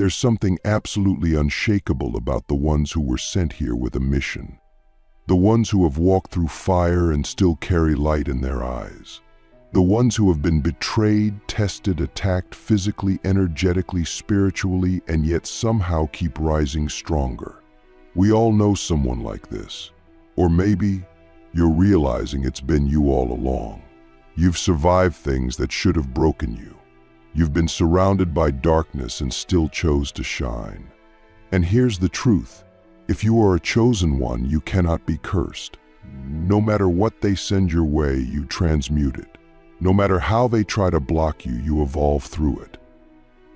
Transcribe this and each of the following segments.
There's something absolutely unshakable about the ones who were sent here with a mission. The ones who have walked through fire and still carry light in their eyes. The ones who have been betrayed, tested, attacked physically, energetically, spiritually, and yet somehow keep rising stronger. We all know someone like this. Or maybe you're realizing it's been you all along. You've survived things that should have broken you. You've been surrounded by darkness and still chose to shine. And here's the truth. If you are a chosen one, you cannot be cursed. No matter what they send your way, you transmute it. No matter how they try to block you, you evolve through it.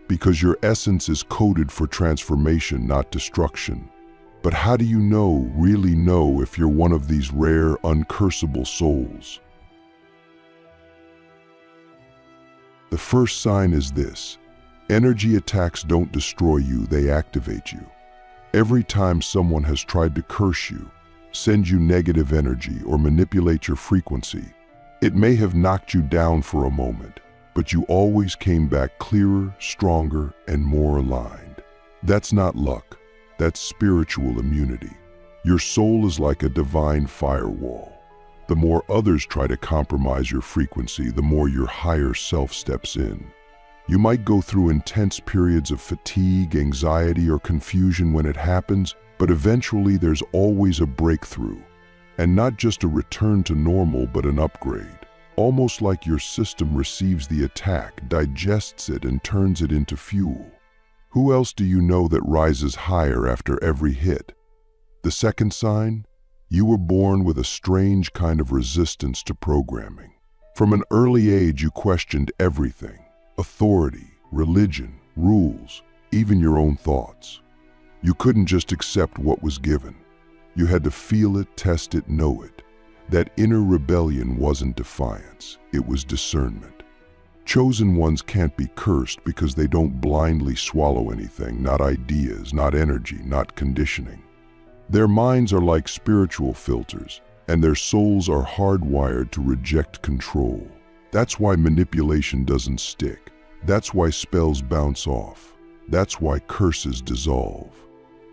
Because your essence is coded for transformation, not destruction. But how do you know, really know, if you're one of these rare, uncursable souls? The first sign is this. Energy attacks don't destroy you, they activate you. Every time someone has tried to curse you, send you negative energy, or manipulate your frequency, it may have knocked you down for a moment, but you always came back clearer, stronger, and more aligned. That's not luck. That's spiritual immunity. Your soul is like a divine firewall. The more others try to compromise your frequency, the more your higher self steps in. You might go through intense periods of fatigue, anxiety, or confusion when it happens, but eventually there's always a breakthrough. And not just a return to normal, but an upgrade. Almost like your system receives the attack, digests it, and turns it into fuel. Who else do you know that rises higher after every hit? The second sign? You were born with a strange kind of resistance to programming. From an early age, you questioned everything. Authority, religion, rules, even your own thoughts. You couldn't just accept what was given. You had to feel it, test it, know it. That inner rebellion wasn't defiance, it was discernment. Chosen ones can't be cursed because they don't blindly swallow anything, not ideas, not energy, not conditioning. Their minds are like spiritual filters, and their souls are hardwired to reject control. That's why manipulation doesn't stick. That's why spells bounce off. That's why curses dissolve.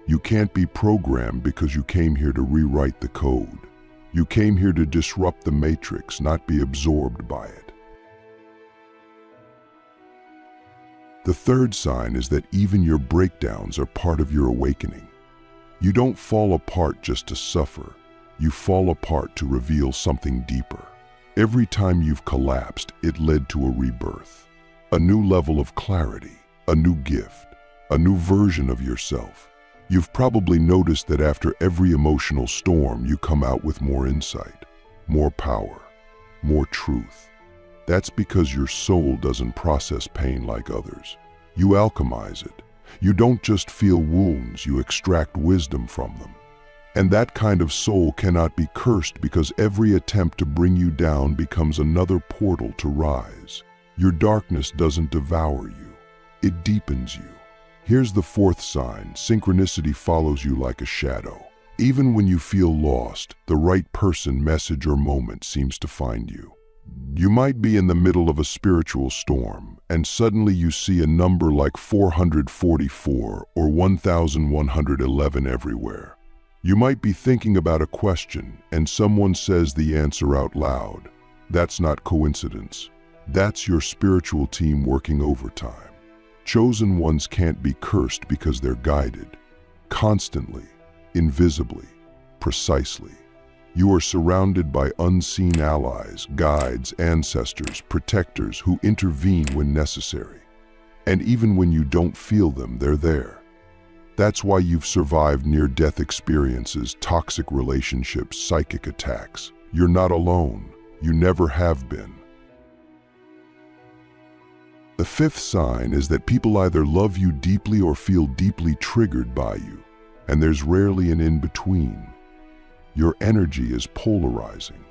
You can't be programmed because you came here to rewrite the code. You came here to disrupt the matrix, not be absorbed by it. The third sign is that even your breakdowns are part of your awakening. You don't fall apart just to suffer. You fall apart to reveal something deeper. Every time you've collapsed, it led to a rebirth. A new level of clarity, a new gift, a new version of yourself. You've probably noticed that after every emotional storm, you come out with more insight, more power, more truth. That's because your soul doesn't process pain like others. You alchemize it. You don't just feel wounds, you extract wisdom from them. And that kind of soul cannot be cursed because every attempt to bring you down becomes another portal to rise. Your darkness doesn't devour you, it deepens you. Here's the fourth sign. Synchronicity follows you like a shadow. Even when you feel lost, the right person, message, or moment seems to find you. You might be in the middle of a spiritual storm, and suddenly you see a number like 444 or 1111 everywhere. You might be thinking about a question, and someone says the answer out loud. That's not coincidence. That's your spiritual team working overtime. Chosen ones can't be cursed because they're guided. Constantly, invisibly, precisely. You are surrounded by unseen allies, guides, ancestors, protectors who intervene when necessary. And even when you don't feel them, they're there. That's why you've survived near-death experiences, toxic relationships, psychic attacks. You're not alone. You never have been. The fifth sign is that people either love you deeply or feel deeply triggered by you, and there's rarely an in-between. Your energy is polarizing,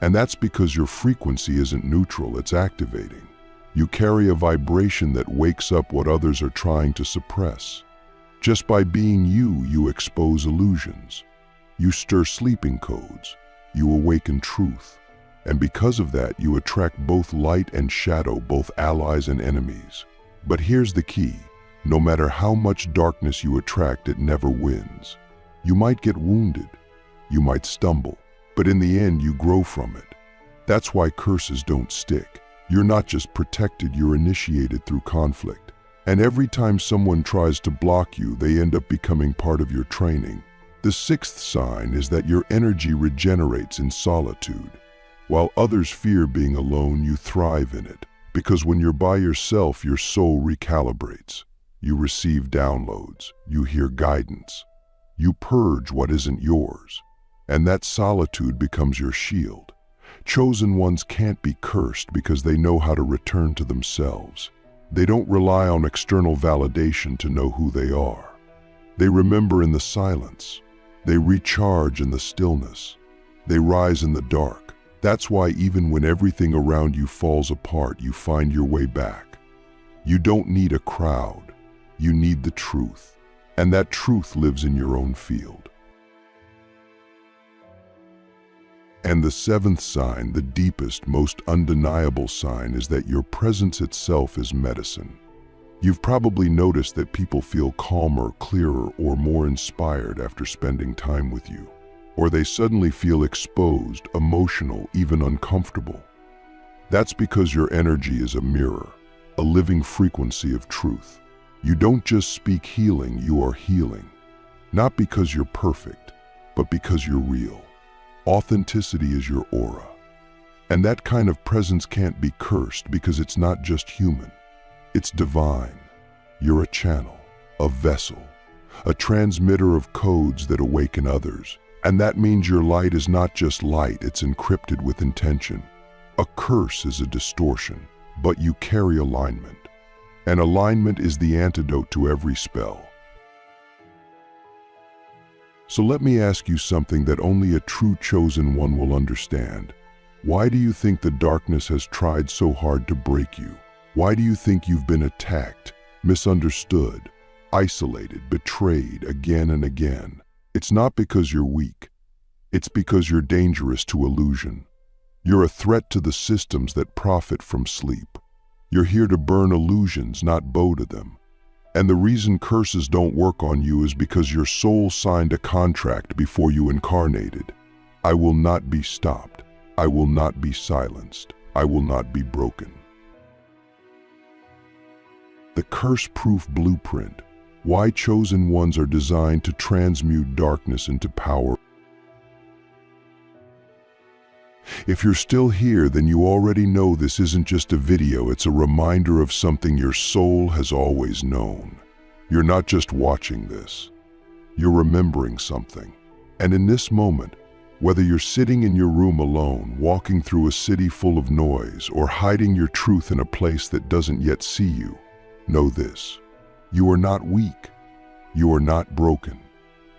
and that's because your frequency isn't neutral, it's activating. You carry a vibration that wakes up what others are trying to suppress. Just by being you, you expose illusions. You stir sleeping codes. You awaken truth. And because of that, you attract both light and shadow, both allies and enemies. But here's the key. No matter how much darkness you attract, it never wins. You might get wounded, you might stumble, but in the end you grow from it. That's why curses don't stick. You're not just protected, you're initiated through conflict. And every time someone tries to block you, they end up becoming part of your training. The sixth sign is that your energy regenerates in solitude. While others fear being alone, you thrive in it. Because when you're by yourself, your soul recalibrates. You receive downloads, you hear guidance. You purge what isn't yours. And that solitude becomes your shield. Chosen ones can't be cursed because they know how to return to themselves. They don't rely on external validation to know who they are. They remember in the silence. They recharge in the stillness. They rise in the dark. That's why even when everything around you falls apart, you find your way back. You don't need a crowd. You need the truth. And that truth lives in your own field. And the seventh sign, the deepest, most undeniable sign, is that your presence itself is medicine. You've probably noticed that people feel calmer, clearer, or more inspired after spending time with you. Or they suddenly feel exposed, emotional, even uncomfortable. That's because your energy is a mirror, a living frequency of truth. You don't just speak healing, you are healing. Not because you're perfect, but because you're real. Authenticity is your aura. And that kind of presence can't be cursed because it's not just human. It's divine. You're a channel, a vessel, a transmitter of codes that awaken others. And that means your light is not just light, it's encrypted with intention. A curse is a distortion, but you carry alignment. And alignment is the antidote to every spell. So let me ask you something that only a true chosen one will understand. Why do you think the darkness has tried so hard to break you? Why do you think you've been attacked, misunderstood, isolated, betrayed again and again? It's not because you're weak. It's because you're dangerous to illusion. You're a threat to the systems that profit from sleep. You're here to burn illusions, not bow to them. And the reason curses don't work on you is because your soul signed a contract before you incarnated. I will not be stopped. I will not be silenced. I will not be broken. The curse-proof blueprint. Why chosen ones are designed to transmute darkness into power. If you're still here, then you already know this isn't just a video, it's a reminder of something your soul has always known. You're not just watching this, you're remembering something. And in this moment, whether you're sitting in your room alone, walking through a city full of noise, or hiding your truth in a place that doesn't yet see you, know this: you are not weak, you are not broken,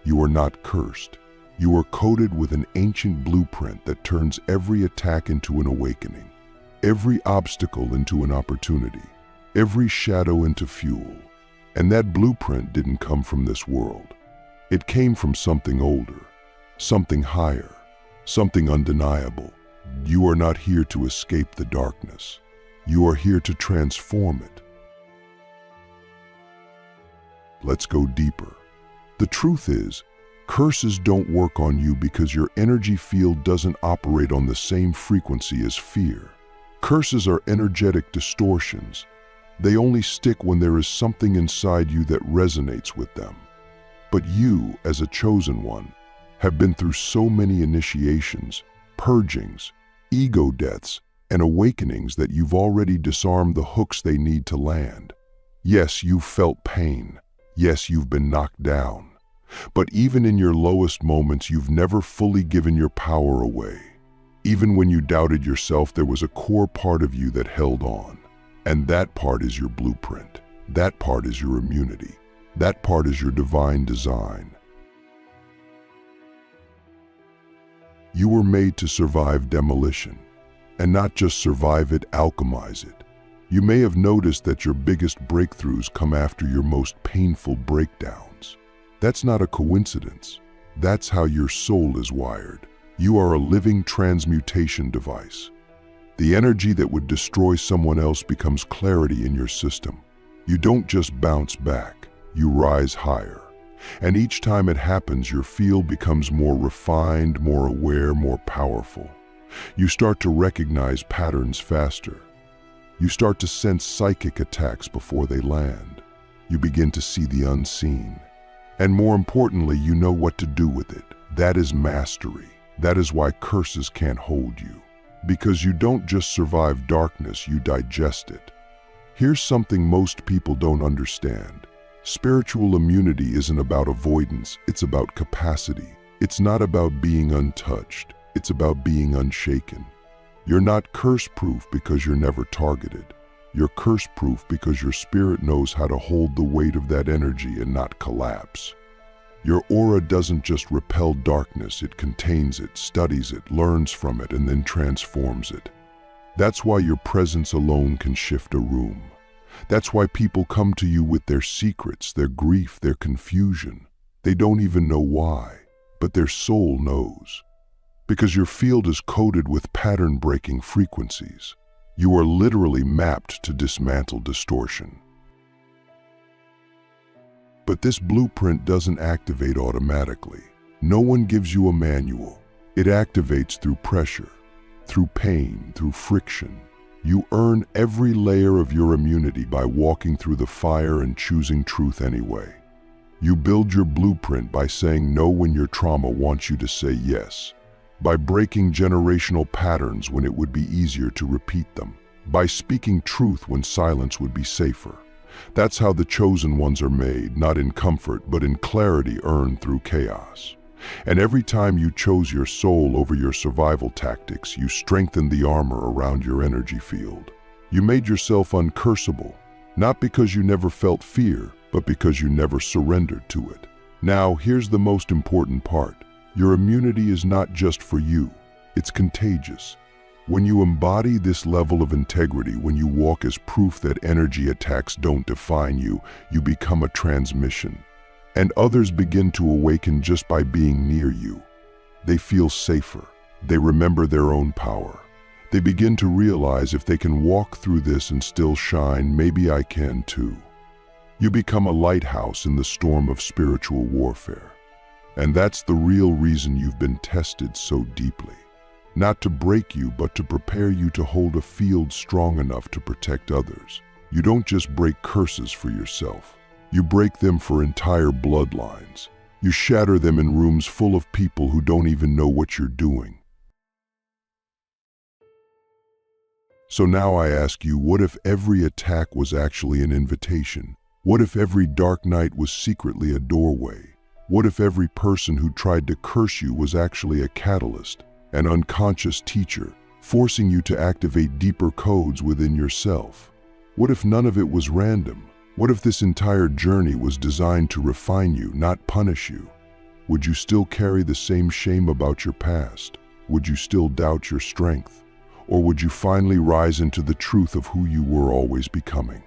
you are not cursed. You are coded with an ancient blueprint that turns every attack into an awakening, every obstacle into an opportunity, every shadow into fuel. And that blueprint didn't come from this world. It came from something older, something higher, something undeniable. You are not here to escape the darkness. You are here to transform it. Let's go deeper. The truth is, curses don't work on you because your energy field doesn't operate on the same frequency as fear. Curses are energetic distortions. They only stick when there is something inside you that resonates with them. But you, as a chosen one, have been through so many initiations, purgings, ego deaths, and awakenings that you've already disarmed the hooks they need to land. Yes, you've felt pain. Yes, you've been knocked down. But even in your lowest moments, you've never fully given your power away. Even when you doubted yourself, there was a core part of you that held on. And that part is your blueprint. That part is your immunity. That part is your divine design. You were made to survive demolition. And not just survive it, alchemize it. You may have noticed that your biggest breakthroughs come after your most painful breakdowns. That's not a coincidence. That's how your soul is wired. You are a living transmutation device. The energy that would destroy someone else becomes clarity in your system. You don't just bounce back, you rise higher. And each time it happens, your field becomes more refined, more aware, more powerful. You start to recognize patterns faster. You start to sense psychic attacks before they land. You begin to see the unseen. And more importantly, you know what to do with it. That is mastery. That is why curses can't hold you. Because you don't just survive darkness, you digest it. Here's something most people don't understand. Spiritual immunity isn't about avoidance, it's about capacity. It's not about being untouched, it's about being unshaken. You're not curse-proof because you're never targeted. You're curse-proof because your spirit knows how to hold the weight of that energy and not collapse. Your aura doesn't just repel darkness, it contains it, studies it, learns from it, and then transforms it. That's why your presence alone can shift a room. That's why people come to you with their secrets, their grief, their confusion. They don't even know why, but their soul knows. Because your field is coated with pattern-breaking frequencies. You are literally mapped to dismantle distortion. But this blueprint doesn't activate automatically. No one gives you a manual. It activates through pressure, through pain, through friction. You earn every layer of your immunity by walking through the fire and choosing truth anyway. You build your blueprint by saying no when your trauma wants you to say yes, by breaking generational patterns when it would be easier to repeat them, by speaking truth when silence would be safer. That's how the chosen ones are made, not in comfort, but in clarity earned through chaos. And every time you chose your soul over your survival tactics, you strengthened the armor around your energy field. You made yourself uncursable, not because you never felt fear, but because you never surrendered to it. Now, here's the most important part. Your immunity is not just for you, it's contagious. When you embody this level of integrity, when you walk as proof that energy attacks don't define you, you become a transmission. And others begin to awaken just by being near you. They feel safer. They remember their own power. They begin to realize if they can walk through this and still shine, maybe I can too. You become a lighthouse in the storm of spiritual warfare. And that's the real reason you've been tested so deeply. Not to break you, but to prepare you to hold a field strong enough to protect others. You don't just break curses for yourself. You break them for entire bloodlines. You shatter them in rooms full of people who don't even know what you're doing. So now I ask you, what if every attack was actually an invitation? What if every dark night was secretly a doorway? What if every person who tried to curse you was actually a catalyst, an unconscious teacher, forcing you to activate deeper codes within yourself? What if none of it was random? What if this entire journey was designed to refine you, not punish you? Would you still carry the same shame about your past? Would you still doubt your strength? Or would you finally rise into the truth of who you were always becoming?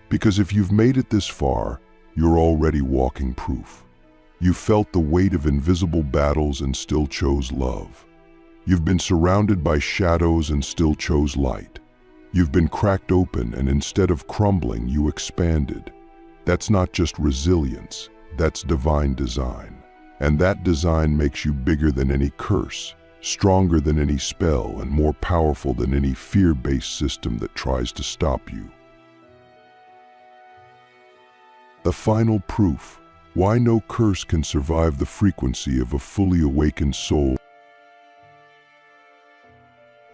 Because if you've made it this far, you're already walking proof. You felt the weight of invisible battles and still chose love. You've been surrounded by shadows and still chose light. You've been cracked open, and instead of crumbling, you expanded. That's not just resilience, that's divine design. And that design makes you bigger than any curse, stronger than any spell, and more powerful than any fear-based system that tries to stop you. The final proof, why no curse can survive the frequency of a fully awakened soul.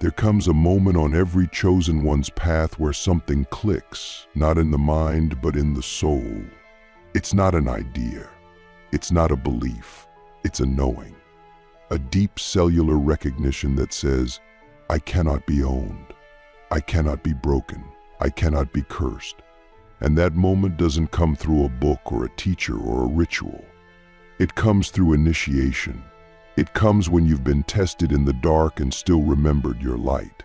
There comes a moment on every chosen one's path where something clicks, not in the mind, but in the soul. It's not an idea. It's not a belief. It's a knowing. A deep cellular recognition that says, I cannot be owned. I cannot be broken. I cannot be cursed. And that moment doesn't come through a book or a teacher or a ritual. It comes through initiation. It comes when you've been tested in the dark and still remembered your light.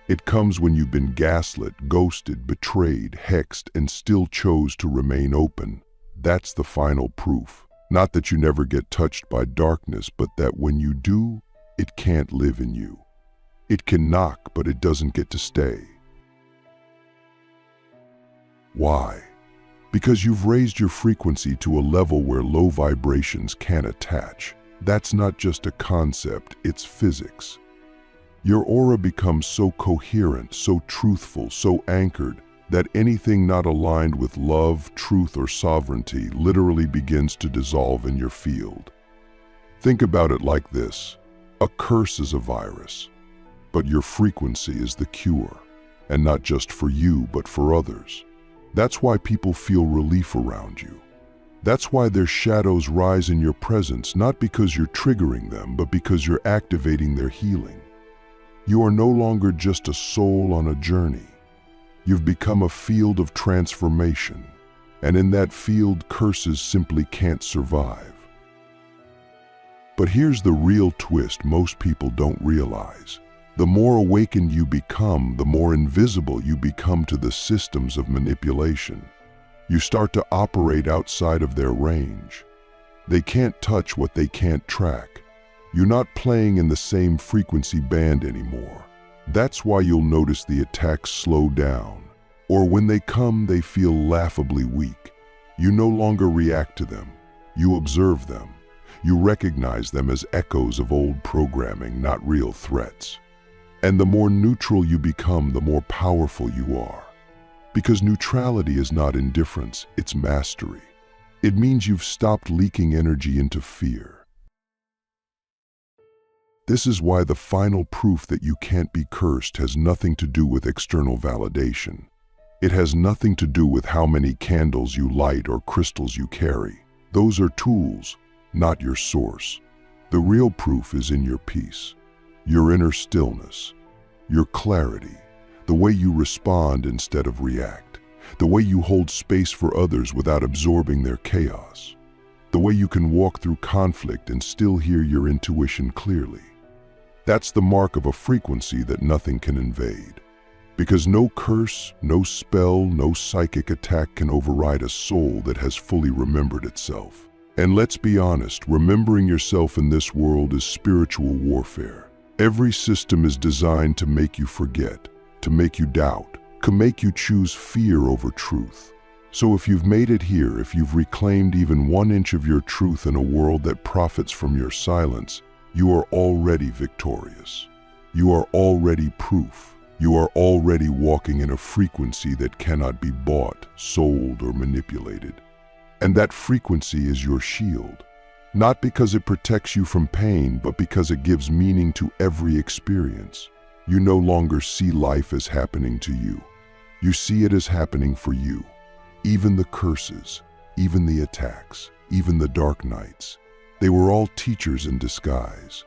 It comes when you've been gaslit, ghosted, betrayed, hexed, and still chose to remain open. That's the final proof. Not that you never get touched by darkness, but that when you do, it can't live in you. It can knock, but it doesn't get to stay. Why? Because you've raised your frequency to a level where low vibrations can't attach. That's not just a concept, it's physics. Your aura becomes so coherent, so truthful, so anchored, that anything not aligned with love, truth, or sovereignty literally begins to dissolve in your field. Think about it like this. A curse is a virus, but your frequency is the cure, and not just for you, but for others. That's why people feel relief around you. That's why their shadows rise in your presence, not because you're triggering them, but because you're activating their healing. You are no longer just a soul on a journey. You've become a field of transformation, and in that field, curses simply can't survive. But here's the real twist most people don't realize. The more awakened you become, the more invisible you become to the systems of manipulation. You start to operate outside of their range. They can't touch what they can't track. You're not playing in the same frequency band anymore. That's why you'll notice the attacks slow down, or when they come, they feel laughably weak. You no longer react to them. You observe them. You recognize them as echoes of old programming, not real threats. And the more neutral you become, the more powerful you are. Because neutrality is not indifference, it's mastery. It means you've stopped leaking energy into fear. This is why the final proof that you can't be cursed has nothing to do with external validation. It has nothing to do with how many candles you light or crystals you carry. Those are tools, not your source. The real proof is in your peace, your inner stillness, your clarity, the way you respond instead of react, the way you hold space for others without absorbing their chaos, the way you can walk through conflict and still hear your intuition clearly. That's the mark of a frequency that nothing can invade. Because no curse, no spell, no psychic attack can override a soul that has fully remembered itself. And let's be honest, remembering yourself in this world is spiritual warfare. Every system is designed to make you forget, to make you doubt, to make you choose fear over truth. So if you've made it here, if you've reclaimed even 1 inch of your truth in a world that profits from your silence, you are already victorious. You are already proof. You are already walking in a frequency that cannot be bought, sold, or manipulated. And that frequency is your shield. Not because it protects you from pain, but because it gives meaning to every experience. You no longer see life as happening to you. You see it as happening for you. Even the curses, even the attacks, even the dark nights, they were all teachers in disguise.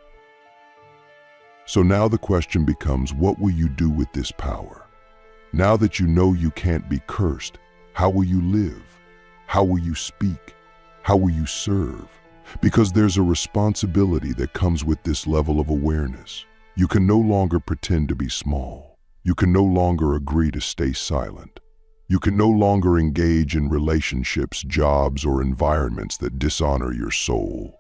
So now the question becomes, what will you do with this power? Now that you know you can't be cursed, how will you live? How will you speak? How will you serve? Because there's a responsibility that comes with this level of awareness. You can no longer pretend to be small. You can no longer agree to stay silent. You can no longer engage in relationships, jobs, or environments that dishonor your soul.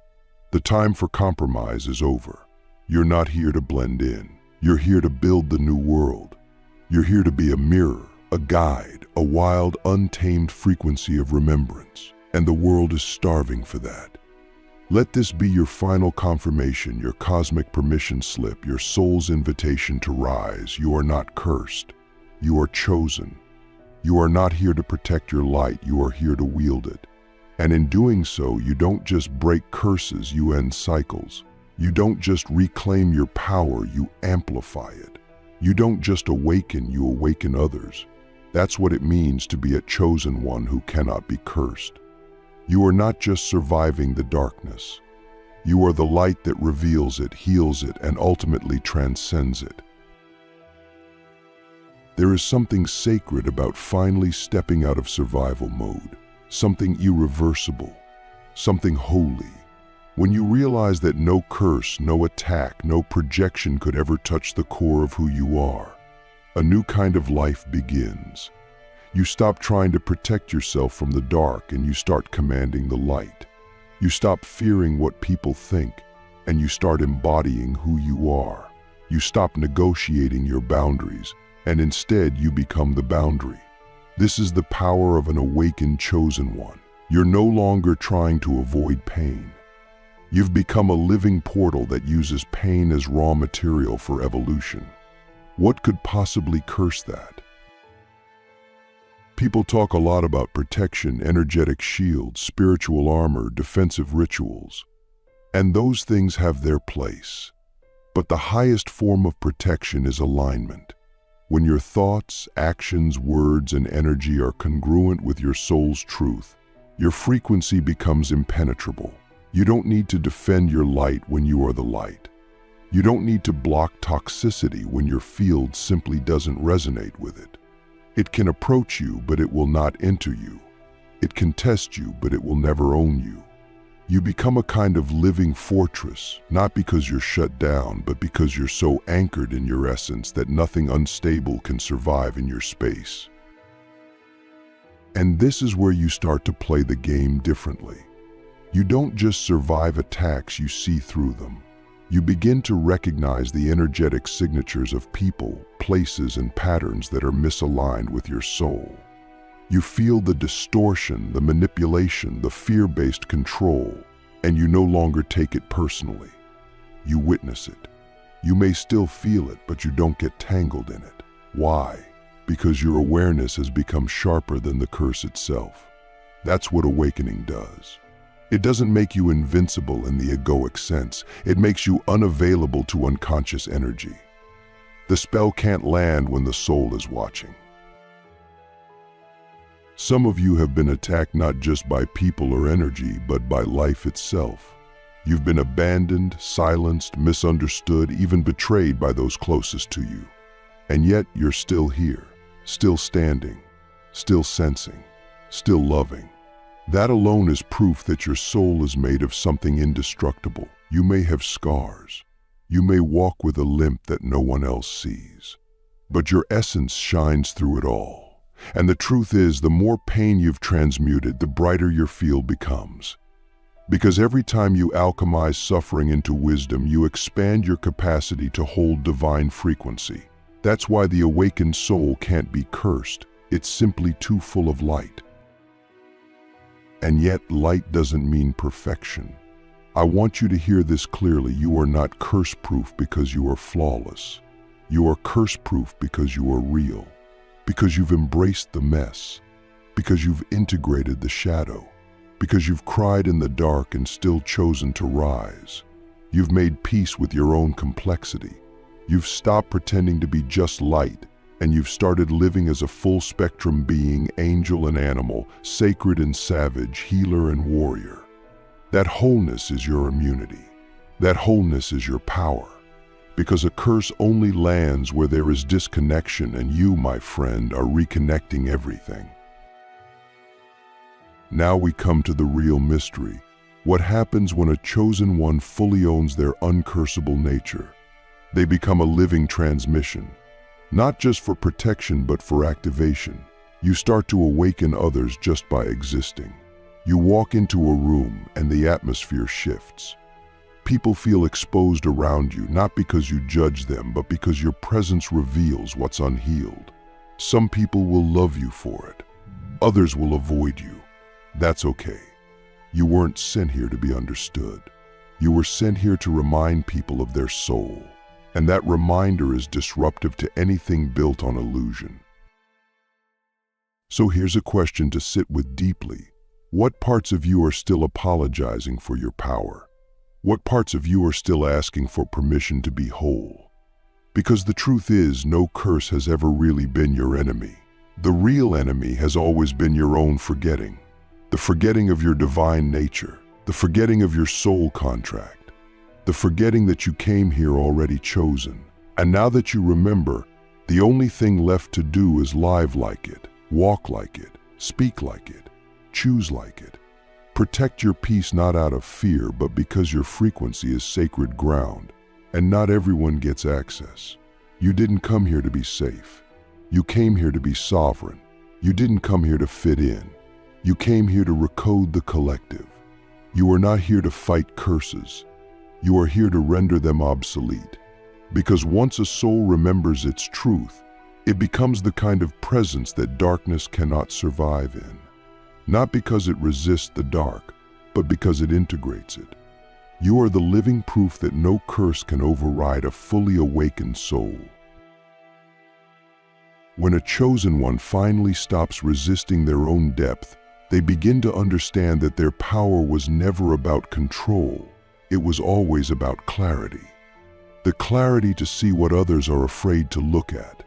The time for compromise is over. You're not here to blend in. You're here to build the new world. You're here to be a mirror, a guide, a wild, untamed frequency of remembrance. And the world is starving for that. Let this be your final confirmation, your cosmic permission slip, your soul's invitation to rise. You are not cursed. You are chosen. You are not here to protect your light. You are here to wield it. And in doing so, you don't just break curses, you end cycles. You don't just reclaim your power, you amplify it. You don't just awaken, you awaken others. That's what it means to be a chosen one who cannot be cursed. You are not just surviving the darkness. You are the light that reveals it, heals it, and ultimately transcends it. There is something sacred about finally stepping out of survival mode, something irreversible, something holy. When you realize that no curse, no attack, no projection could ever touch the core of who you are, a new kind of life begins. You stop trying to protect yourself from the dark and you start commanding the light. You stop fearing what people think and you start embodying who you are. You stop negotiating your boundaries and instead you become the boundary. This is the power of an awakened chosen one. You're no longer trying to avoid pain. You've become a living portal that uses pain as raw material for evolution. What could possibly curse that? People talk a lot about protection, energetic shields, spiritual armor, defensive rituals. And those things have their place. But the highest form of protection is alignment. When your thoughts, actions, words, and energy are congruent with your soul's truth, your frequency becomes impenetrable. You don't need to defend your light when you are the light. You don't need to block toxicity when your field simply doesn't resonate with it. It can approach you, but it will not enter you. It can test you, but it will never own you. You become a kind of living fortress, not because you're shut down, but because you're so anchored in your essence that nothing unstable can survive in your space. And this is where you start to play the game differently. You don't just survive attacks, you see through them. You begin to recognize the energetic signatures of people, places, and patterns that are misaligned with your soul. You feel the distortion, the manipulation, the fear-based control, and you no longer take it personally. You witness it. You may still feel it, but you don't get tangled in it. Why? Because your awareness has become sharper than the curse itself. That's what awakening does. It doesn't make you invincible in the egoic sense. It makes you unavailable to unconscious energy. The spell can't land when the soul is watching. Some of you have been attacked not just by people or energy, but by life itself. You've been abandoned, silenced, misunderstood, even betrayed by those closest to you. And yet you're still here, still standing, still sensing, still loving. That alone is proof that your soul is made of something indestructible. You may have scars. You may walk with a limp that no one else sees. But your essence shines through it all. And the truth is, the more pain you've transmuted, the brighter your field becomes. Because every time you alchemize suffering into wisdom, you expand your capacity to hold divine frequency. That's why the awakened soul can't be cursed. It's simply too full of light. And yet, light doesn't mean perfection. I want you to hear this clearly. You are not curse-proof because you are flawless. You are curse-proof because you are real. Because you've embraced the mess. Because you've integrated the shadow. Because you've cried in the dark and still chosen to rise. You've made peace with your own complexity. You've stopped pretending to be just light, and you've started living as a full-spectrum being, angel and animal, sacred and savage, healer and warrior. That wholeness is your immunity. That wholeness is your power. Because a curse only lands where there is disconnection, and you, my friend, are reconnecting everything. Now we come to the real mystery. What happens when a chosen one fully owns their uncursable nature? They become a living transmission. Not just for protection, but for activation. You start to awaken others just by existing. You walk into a room and the atmosphere shifts. People feel exposed around you, not because you judge them, but because your presence reveals what's unhealed. Some people will love you for it. Others will avoid you. That's okay. You weren't sent here to be understood. You were sent here to remind people of their soul. And that reminder is disruptive to anything built on illusion. So here's a question to sit with deeply. What parts of you are still apologizing for your power? What parts of you are still asking for permission to be whole? Because the truth is, no curse has ever really been your enemy. The real enemy has always been your own forgetting. The forgetting of your divine nature. The forgetting of your soul contract. The forgetting that you came here already chosen. And now that you remember, the only thing left to do is live like it, walk like it, speak like it, choose like it. Protect your peace not out of fear, but because your frequency is sacred ground, and not everyone gets access. You didn't come here to be safe. You came here to be sovereign. You didn't come here to fit in. You came here to recode the collective. You are not here to fight curses. You are here to render them obsolete. Because once a soul remembers its truth, It becomes the kind of presence that darkness cannot survive in. Not because it resists the dark, but because it integrates it. You are the living proof that no curse can override a fully awakened soul. When a chosen one finally stops resisting their own depth, they begin to understand that their power was never about control. It was always about clarity. The clarity to see what others are afraid to look at.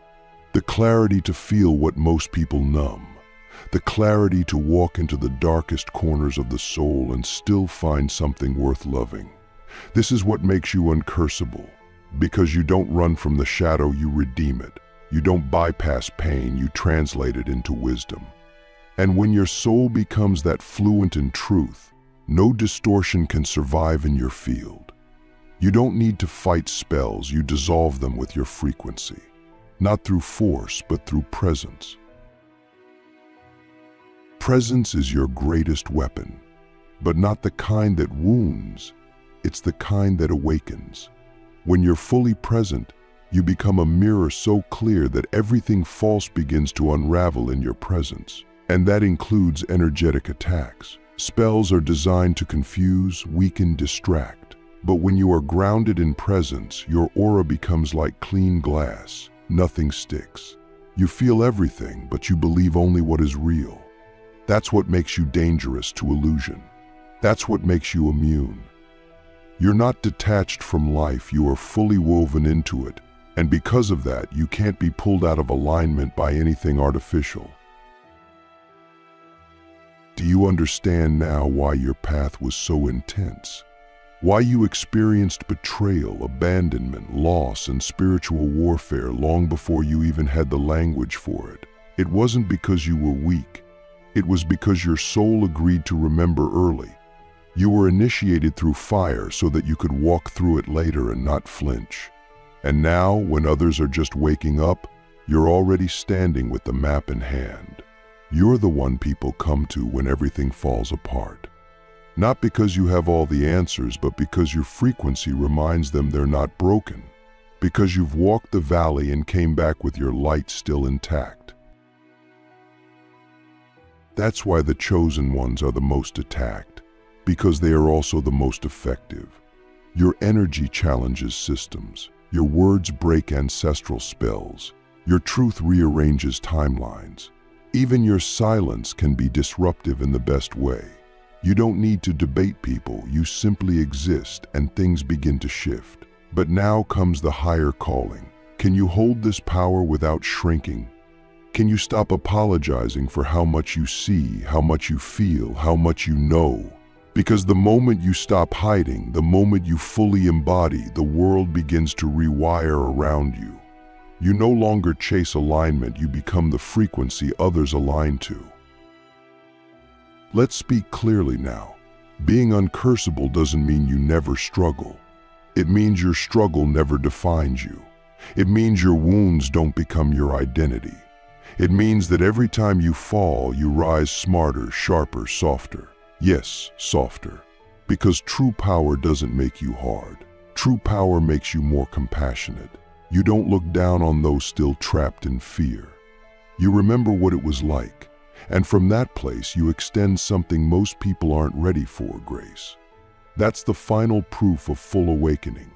The clarity to feel what most people numb. The clarity to walk into the darkest corners of the soul and still find something worth loving. This is what makes you uncursable. Because you don't run from the shadow, you redeem it. You don't bypass pain, you translate it into wisdom. And when your soul becomes that fluent in truth, no distortion can survive in your field. You don't need to fight spells, you dissolve them with your frequency. Not through force, but through presence. Presence is your greatest weapon, but not the kind that wounds, it's the kind that awakens. When you're fully present, you become a mirror so clear that everything false begins to unravel in your presence. And that includes energetic attacks. Spells are designed to confuse, weaken, distract. But when you are grounded in presence, your aura becomes like clean glass. Nothing sticks. You feel everything, but you believe only what is real. That's what makes you dangerous to illusion. That's what makes you immune. You're not detached from life, you are fully woven into it. And because of that, you can't be pulled out of alignment by anything artificial. Do you understand now why your path was so intense? Why you experienced betrayal, abandonment, loss, and spiritual warfare long before you even had the language for it? It wasn't because you were weak. It was because your soul agreed to remember early. You were initiated through fire so that you could walk through it later and not flinch. And now, when others are just waking up, you're already standing with the map in hand. You're the one people come to when everything falls apart. Not because you have all the answers, but because your frequency reminds them they're not broken. Because you've walked the valley and came back with your light still intact. That's why the chosen ones are the most attacked, because they are also the most effective. Your energy challenges systems. Your words break ancestral spells. Your truth rearranges timelines. Even your silence can be disruptive in the best way. You don't need to debate people, you simply exist and things begin to shift. But now comes the higher calling. Can you hold this power without shrinking? Can you stop apologizing for how much you see, how much you feel, how much you know? Because the moment you stop hiding, the moment you fully embody, the world begins to rewire around you. You no longer chase alignment, you become the frequency others align to. Let's speak clearly now. Being uncursable doesn't mean you never struggle. It means your struggle never defines you. It means your wounds don't become your identity. It means that every time you fall, you rise smarter, sharper, softer. Yes, softer. Because true power doesn't make you hard. True power makes you more compassionate. You don't look down on those still trapped in fear. You remember what it was like. And from that place, you extend something most people aren't ready for, grace. That's the final proof of full awakening.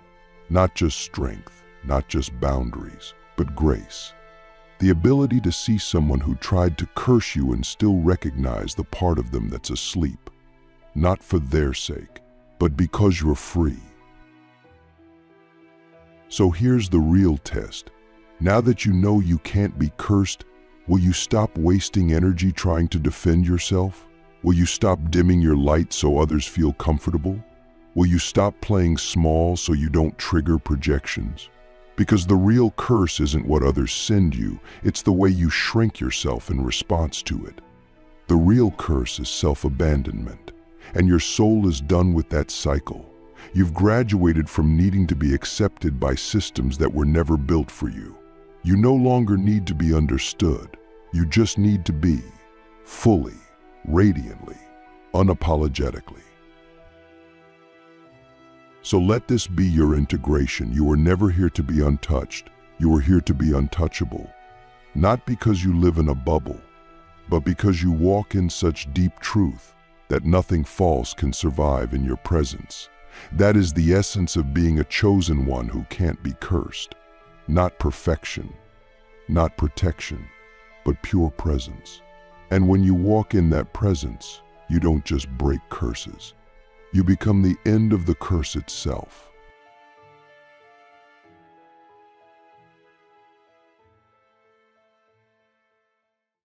Not just strength, not just boundaries, but grace. The ability to see someone who tried to curse you and still recognize the part of them that's asleep. Not for their sake, but because you're free. So here's the real test. Now that you know you can't be cursed, will you stop wasting energy trying to defend yourself? Will you stop dimming your light so others feel comfortable? Will you stop playing small so you don't trigger projections? Because the real curse isn't what others send you, it's the way you shrink yourself in response to it. The real curse is self-abandonment, and your soul is done with that cycle. You've graduated from needing to be accepted by systems that were never built for you. You no longer need to be understood. You just need to be, fully, radiantly, unapologetically. So let this be your integration. You are never here to be untouched. You are here to be untouchable. not because you live in a bubble, but because you walk in such deep truth that nothing false can survive in your presence. That is the essence of being a chosen one who can't be cursed. Not perfection, not protection, but pure presence. And when you walk in that presence, you don't just break curses. You become the end of the curse itself.